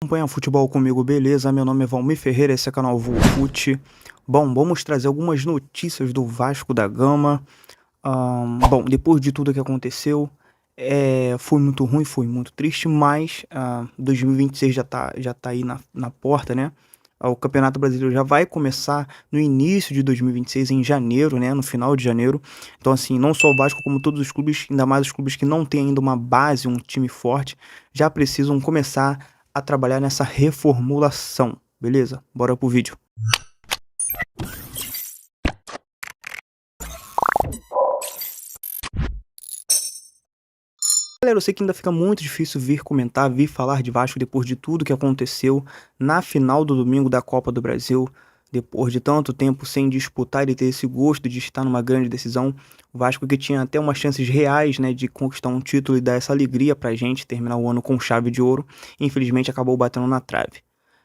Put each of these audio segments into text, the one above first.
acompanha futebol comigo, beleza? Meu nome é Valmir Ferreira, esse é o canal VuFute. Bom, vamos trazer algumas notícias do Vasco da Gama. Bom, depois de tudo que aconteceu, foi muito ruim, foi muito triste, mas 2026 já tá aí na porta, né? O Campeonato Brasileiro já vai começar no início de 2026, em janeiro, né? No final de janeiro. Então, assim, não só o Vasco, como todos os clubes, ainda mais os clubes que não têm ainda uma base, um time forte, já precisam começar a trabalhar nessa reformulação, beleza? Bora pro vídeo. Galera, eu sei que ainda fica muito difícil vir comentar, vir falar de Vasco depois de tudo que aconteceu na final do domingo da Copa do Brasil. Depois de tanto tempo sem disputar e ter esse gosto de estar numa grande decisão, o Vasco que tinha até umas chances reais, né, de conquistar um título e dar essa alegria pra gente, terminar o ano com chave de ouro, infelizmente acabou batendo na trave.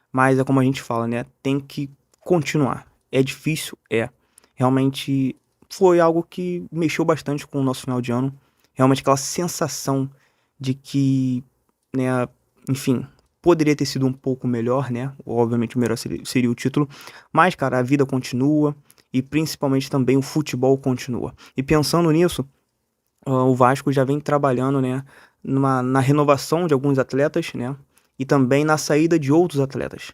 Mas é como a gente fala, né, tem que continuar. É difícil, é. Realmente foi algo que mexeu bastante com o nosso final de ano. Realmente aquela sensação de que, né, enfim, poderia ter sido um pouco melhor, né? Obviamente o melhor seria o título, mas, cara, a vida continua e principalmente também o futebol continua. E pensando nisso, o Vasco já vem trabalhando, né, na renovação de alguns atletas, né, e também na saída de outros atletas.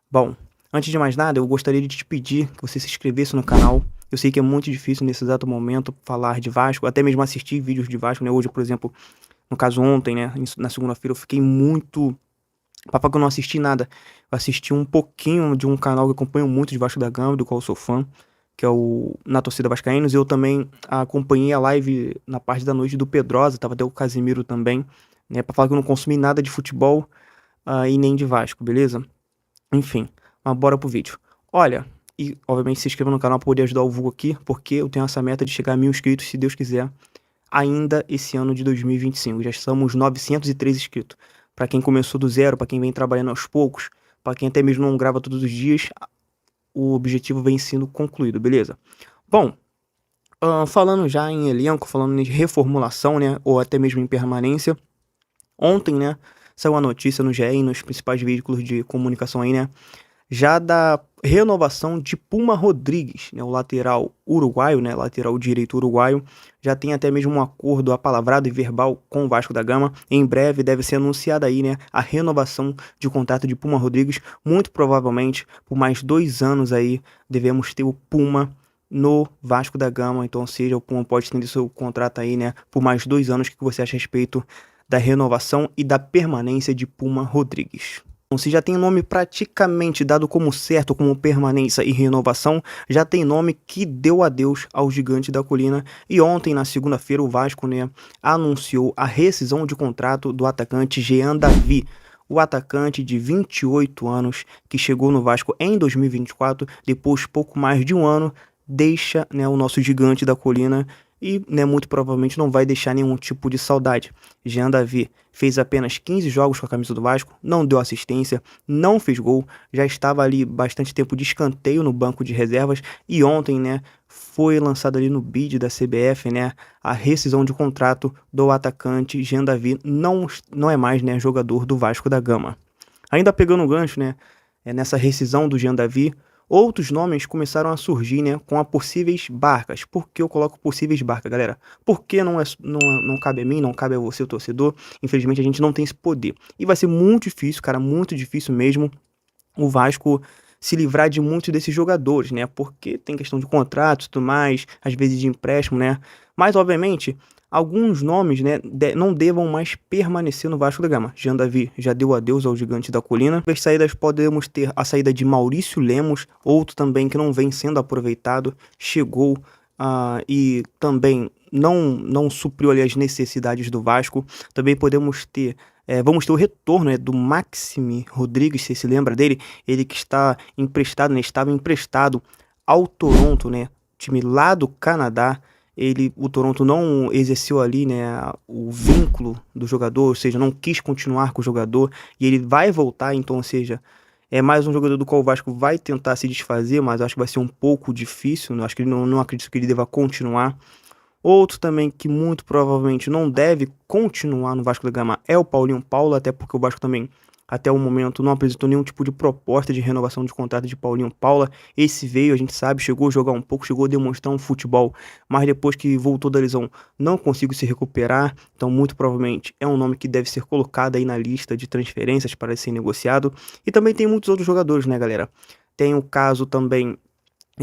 Bom, antes de mais nada, eu gostaria de te pedir que você se inscrevesse no canal. Eu sei que é muito difícil nesse exato momento falar de Vasco, até mesmo assistir vídeos de Vasco, né? Hoje, por exemplo, no caso ontem, né? Na segunda-feira eu fiquei muito... Papai, que eu não assisti nada. Eu assisti um pouquinho de um canal que eu acompanho muito de Vasco da Gama, do qual eu sou fã, que é o Na Torcida Vascaínos. Eu também acompanhei a live na parte da noite do Pedrosa, tava até o Casimiro também, né? Pra falar que eu não consumi nada de futebol e nem de Vasco, beleza? Enfim, mas bora pro vídeo. Olha, e obviamente se inscreva no canal para poder ajudar o Vulgo aqui, porque eu tenho essa meta de chegar a 1000 inscritos, se Deus quiser, ainda esse ano de 2025. Já estamos 903 inscritos. Para quem começou do zero, para quem vem trabalhando aos poucos, para quem até mesmo não grava todos os dias, o objetivo vem sendo concluído, beleza? Bom, falando já em elenco, falando de reformulação, né, ou até mesmo em permanência, ontem, né, saiu a notícia no GE e nos principais veículos de comunicação aí, né, já da renovação de Puma Rodrigues, né, o lateral uruguaio, né, lateral direito uruguaio, já tem até mesmo um acordo apalavrado e verbal com o Vasco da Gama. Em breve deve ser anunciada aí, né, a renovação de contrato de Puma Rodrigues, muito provavelmente por mais 2 anos aí devemos ter o Puma no Vasco da Gama. Então, ou seja, o Puma pode estender seu contrato aí, né, por mais 2 anos. O que você acha a respeito da renovação e da permanência de Puma Rodrigues? Se já tem nome praticamente dado como certo, como permanência e renovação, já tem nome que deu adeus ao gigante da colina. E ontem, na segunda-feira, o Vasco, né, anunciou a rescisão de contrato do atacante Jean Davi. O atacante de 28 anos, que chegou no Vasco em 2024, depois de pouco mais de um ano, deixa, né, o nosso gigante da colina e, né, muito provavelmente não vai deixar nenhum tipo de saudade. Jean Davi fez apenas 15 jogos com a camisa do Vasco, não deu assistência, não fez gol, já estava ali bastante tempo de escanteio no banco de reservas e ontem, né, foi lançado ali no bid da CBF, né, a rescisão de contrato do atacante Jean Davi, não é mais, né, jogador do Vasco da Gama. Ainda pegando o gancho, né, nessa rescisão do Jean Davi, outros nomes começaram a surgir, né, com a possíveis barcas. Por que eu coloco possíveis barcas, galera? Porque não cabe a mim, não cabe a você, o torcedor. Infelizmente, a gente não tem esse poder. E vai ser muito difícil, cara, muito difícil mesmo, o Vasco se livrar de muitos desses jogadores, né? Porque tem questão de contrato e tudo mais, às vezes de empréstimo, né? Mas, obviamente, alguns nomes, né, não devam mais permanecer no Vasco da Gama. Jean Davi já deu adeus ao gigante da colina. As saídas podemos ter a saída de Maurício Lemos, outro também que não vem sendo aproveitado, chegou e também não supriu ali as necessidades do Vasco. Também podemos ter vamos ter o retorno, né, do Maxime Rodrigues, você se lembra dele? Ele que está emprestado, né, estava emprestado ao Toronto, né, time lá do Canadá. O Toronto não exerceu ali, né, o vínculo do jogador, ou seja, não quis continuar com o jogador, e ele vai voltar, então, ou seja, é mais um jogador do qual o Vasco vai tentar se desfazer, mas acho que vai ser um pouco difícil, não, acho que ele não acredito que ele deva continuar. Outro também que muito provavelmente não deve continuar no Vasco da Gama é o Paulinho Paulo, até porque o Vasco também até o momento não apresentou nenhum tipo de proposta de renovação de contrato de Paulinho Paula. Esse veio, a gente sabe, chegou a jogar um pouco, chegou a demonstrar um futebol, mas depois que voltou da lesão não conseguiu se recuperar, então muito provavelmente é um nome que deve ser colocado aí na lista de transferências para ser negociado. E também tem muitos outros jogadores, né, galera? Tem o caso também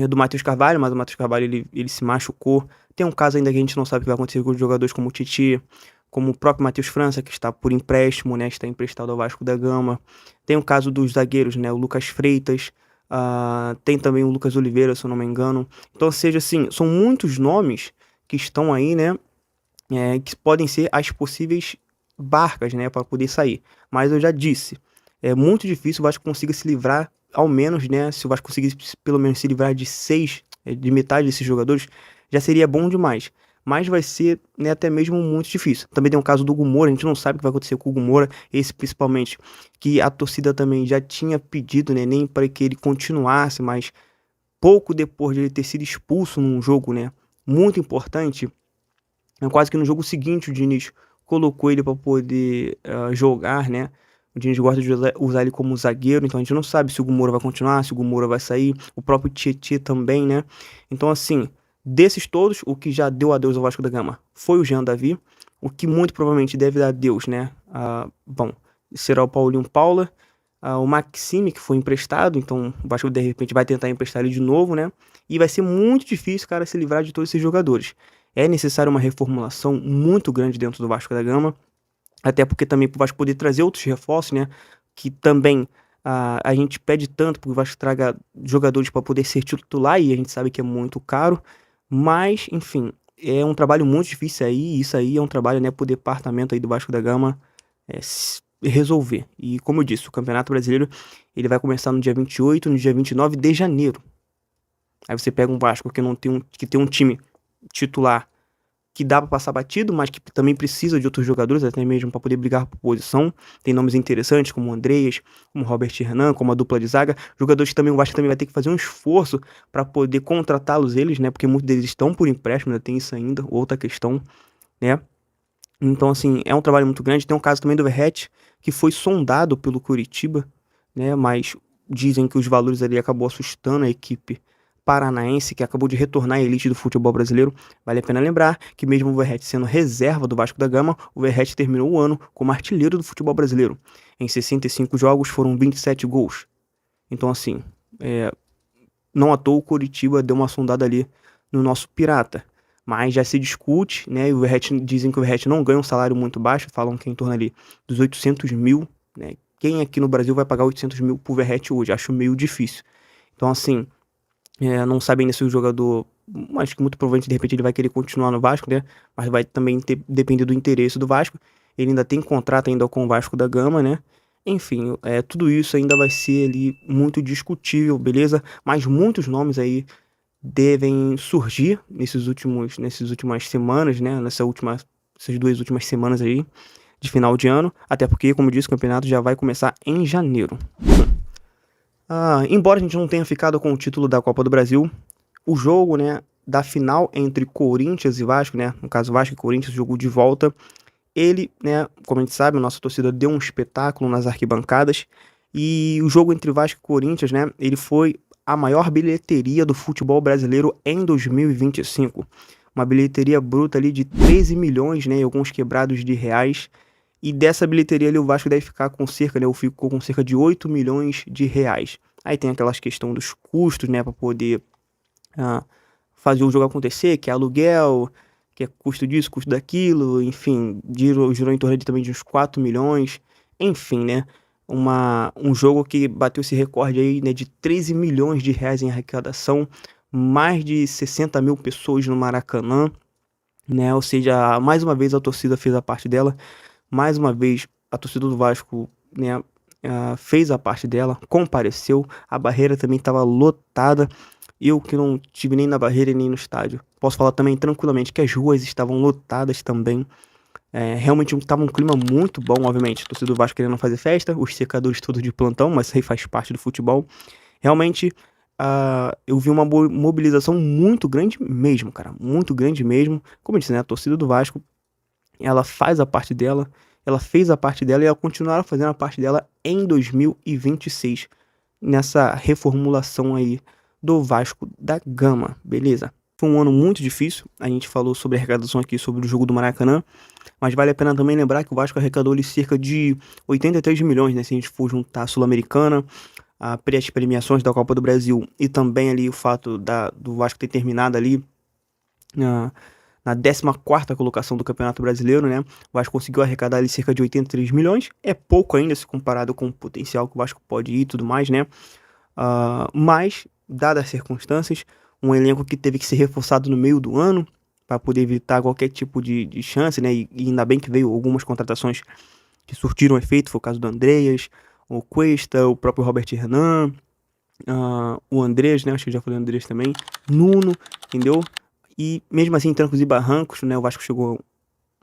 do Matheus Carvalho, mas o Matheus Carvalho ele se machucou. Tem um caso ainda que a gente não sabe o que vai acontecer com os jogadores como o Titi, como o próprio Matheus França, que está por empréstimo, né, está emprestado ao Vasco da Gama. Tem o caso dos zagueiros, né, o Lucas Freitas, tem também o Lucas Oliveira, se eu não me engano. Então, seja assim, são muitos nomes que estão aí, né, que podem ser as possíveis barcas, né, para poder sair. Mas eu já disse, é muito difícil o Vasco consiga se livrar, ao menos, né, se o Vasco conseguisse pelo menos se livrar de seis, de metade desses jogadores, já seria bom demais. Mas vai ser, né, até mesmo muito difícil. Também tem o caso do Hugo Moura, a gente não sabe o que vai acontecer com o Hugo Moura, esse principalmente, que a torcida também já tinha pedido, né, nem para que ele continuasse, mas pouco depois de ele ter sido expulso num jogo, né, muito importante, quase que no jogo seguinte o Diniz colocou ele para poder jogar, né? O Diniz gosta de usar ele como zagueiro, então a gente não sabe se o Gumora vai continuar, se o Gumora vai sair, o próprio Tietê também, né? Então, assim, desses todos, o que já deu adeus ao Vasco da Gama foi o Jean Davi, o que muito provavelmente deve dar adeus, né? Bom, será o Paulinho Paula, o Maxime, que foi emprestado, então o Vasco de repente vai tentar emprestar ele de novo, né? E vai ser muito difícil, cara, se livrar de todos esses jogadores. É necessário uma reformulação muito grande dentro do Vasco da Gama, até porque também para o Vasco poder trazer outros reforços, né? Que também a gente pede tanto para o Vasco traga jogadores para poder ser titular e a gente sabe que é muito caro, mas enfim, é um trabalho muito difícil aí, e isso aí é um trabalho, né, pro departamento aí do Vasco da Gama resolver. E como eu disse, o Campeonato Brasileiro ele vai começar no dia 28, no dia 29 de janeiro. Aí você pega um Vasco que tem um time titular que dá para passar batido, mas que também precisa de outros jogadores, até mesmo para poder brigar por posição. Tem nomes interessantes como o Andreas, como o Robert Hernan, como a dupla de zaga. Jogadores que também o Vasco também vai ter que fazer um esforço para poder contratá-los eles, né? Porque muitos deles estão por empréstimo, ainda tem isso ainda, outra questão, né? Então, assim, é um trabalho muito grande. Tem um caso também do Verratti, que foi sondado pelo Curitiba, né? Mas dizem que os valores ali acabou assustando a equipe paranaense, que acabou de retornar à elite do futebol brasileiro. Vale a pena lembrar que mesmo o Verratti sendo reserva do Vasco da Gama, o Verratti terminou o ano como artilheiro do futebol brasileiro. Em 65 jogos foram 27 gols. Então, assim, não à toa o Curitiba deu uma sondada ali no nosso Pirata. Mas já se discute, né? E o Verratti, dizem que o Verratti não ganha um salário muito baixo, falam que é em torno ali dos 800 mil, né? Quem aqui no Brasil vai pagar 800 mil por Verratti hoje? Acho meio difícil. Então, assim, não sabem se o jogador, acho que muito provavelmente de repente ele vai querer continuar no Vasco, né? Mas vai também depender do interesse do Vasco. Ele ainda tem contrato ainda com o Vasco da Gama, né? Enfim, tudo isso ainda vai ser ali muito discutível, beleza? Mas muitos nomes aí devem surgir nessas últimas semanas, né? Essas 2 últimas semanas aí de final de ano, até porque, como eu disse, o campeonato já vai começar em janeiro. Embora a gente não tenha ficado com o título da Copa do Brasil, o jogo, né, da final entre Corinthians e Vasco, né, no caso Vasco e Corinthians, jogo de volta, ele, né, como a gente sabe, a nossa torcida deu um espetáculo nas arquibancadas, e o jogo entre Vasco e Corinthians, né, ele foi a maior bilheteria do futebol brasileiro em 2025. Uma bilheteria bruta ali de 13 milhões, né, e alguns quebrados de reais. E dessa bilheteria ali o Vasco deve ficar com cerca, né, ou ficou com cerca de 8 milhões de reais. Aí tem aquelas questão dos custos, né, para poder fazer o jogo acontecer, que é aluguel, que é custo disso, custo daquilo, enfim, girou em torno de também de uns 4 milhões, enfim, né, um jogo que bateu esse recorde aí, né, de 13 milhões de reais em arrecadação, mais de 60 mil pessoas no Maracanã, né, ou seja, mais uma vez a torcida fez a parte dela, mais uma vez a torcida do Vasco, né, fez a parte dela, compareceu, a barreira também estava lotada. Eu que não tive nem na barreira nem no estádio, posso falar também tranquilamente que as ruas estavam lotadas também. Realmente estava um clima muito bom, obviamente. A torcida do Vasco querendo fazer festa, os secadores todos de plantão, mas isso aí faz parte do futebol. Realmente, eu vi uma mobilização muito grande mesmo, cara. Muito grande mesmo. Como eu disse, né? A torcida do Vasco, ela faz a parte dela. ela fez a parte dela e ela continuará fazendo a parte dela em 2026, nessa reformulação aí do Vasco da Gama, beleza? Foi um ano muito difícil, a gente falou sobre a arrecadação aqui, sobre o jogo do Maracanã, mas vale a pena também lembrar que o Vasco arrecadou ali cerca de 83 milhões, né, se a gente for juntar a Sul-Americana, as premiações da Copa do Brasil e também ali o fato do Vasco ter terminado ali na 14ª colocação do Campeonato Brasileiro, né? O Vasco conseguiu arrecadar ali cerca de 83 milhões, é pouco ainda se comparado com o potencial que o Vasco pode ir e tudo mais, né? Mas, dadas as circunstâncias, um elenco que teve que ser reforçado no meio do ano para poder evitar qualquer tipo de chance, né? E ainda bem que veio algumas contratações que surtiram efeito, foi o caso do Andreas, o Cuesta, o próprio Robert Renan, o Andrés, né? Acho que eu já falei Andrés também, Nuno, entendeu? E mesmo assim, em trancos e barrancos, né? O Vasco chegou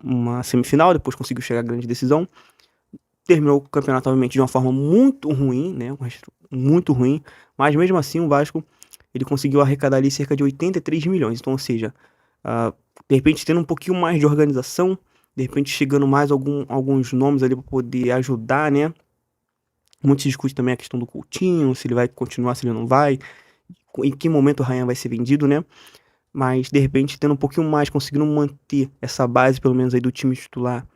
uma semifinal, depois conseguiu chegar à grande decisão, terminou o campeonato obviamente de uma forma muito ruim, né? Muito ruim, mas mesmo assim o Vasco ele conseguiu arrecadar ali cerca de 83 milhões, então ou seja, de repente tendo um pouquinho mais de organização, de repente chegando mais alguns nomes ali para poder ajudar, né? Muito se discute também a questão do Coutinho, se ele vai continuar, se ele não vai, em que momento o Ryan vai ser vendido, né? Mas de repente tendo um pouquinho mais, conseguindo manter essa base pelo menos aí do time titular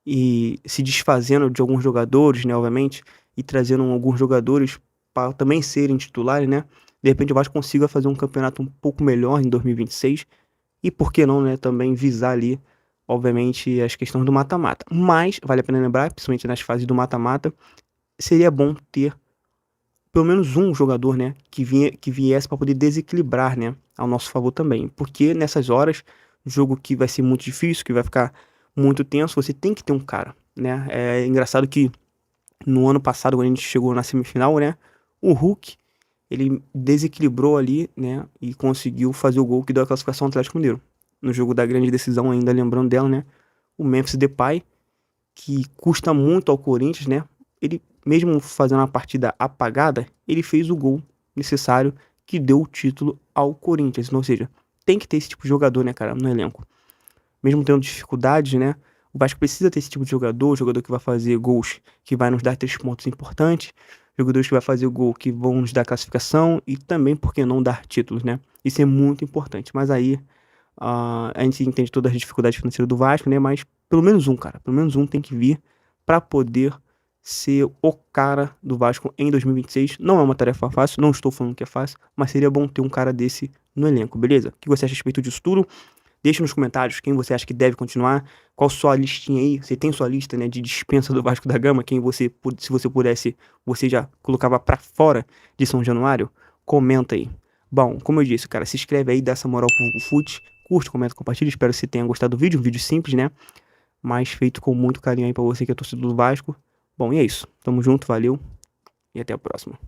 e se desfazendo de alguns jogadores, né, obviamente, e trazendo alguns jogadores para também serem titulares, né? De repente o Vasco consiga fazer um campeonato um pouco melhor em 2026 e por que não, né, também visar ali, obviamente, as questões do mata-mata. Mas vale a pena lembrar, principalmente nas fases do mata-mata, seria bom ter pelo menos um jogador, né, que viesse para poder desequilibrar, né, ao nosso favor também. Porque nessas horas, jogo que vai ser muito difícil, que vai ficar muito tenso, você tem que ter um cara, né? É engraçado que no ano passado, quando a gente chegou na semifinal, né, o Hulk, ele desequilibrou ali, né, e conseguiu fazer o gol que deu a classificação ao Atlético Mineiro. No jogo da grande decisão, ainda lembrando dela, né, o Memphis Depay, que custa muito ao Corinthians, né? Ele, mesmo fazendo uma partida apagada, ele fez o gol necessário que deu o título ao Corinthians. Então, ou seja, tem que ter esse tipo de jogador, né, cara, no elenco. Mesmo tendo dificuldades, né? O Vasco precisa ter esse tipo de jogador que vai fazer gols que vai nos dar 3 pontos importantes, jogadores que vai fazer o gol que vão nos dar classificação e também, por que não, dar títulos, né? Isso é muito importante. Mas aí a gente entende todas as dificuldades financeiras do Vasco, né? Mas pelo menos um, cara, pelo menos um tem que vir para poder ser o cara do Vasco em 2026. Não é uma tarefa fácil, não estou falando que é fácil, mas seria bom ter um cara desse no elenco, beleza? O que você acha a respeito disso tudo? Deixa nos comentários quem você acha que deve continuar, qual sua listinha aí, você tem sua lista, né, de dispensa do Vasco da Gama, quem você, se você pudesse, você já colocava pra fora de São Januário? Comenta aí. Bom, como eu disse, cara, se inscreve aí, dá essa moral pro Fute, curte, comenta, compartilha, espero que você tenha gostado do vídeo, um vídeo simples, né, mas feito com muito carinho aí pra você que é torcedor do Vasco. Bom, e é isso, tamo junto, valeu, e até a próxima.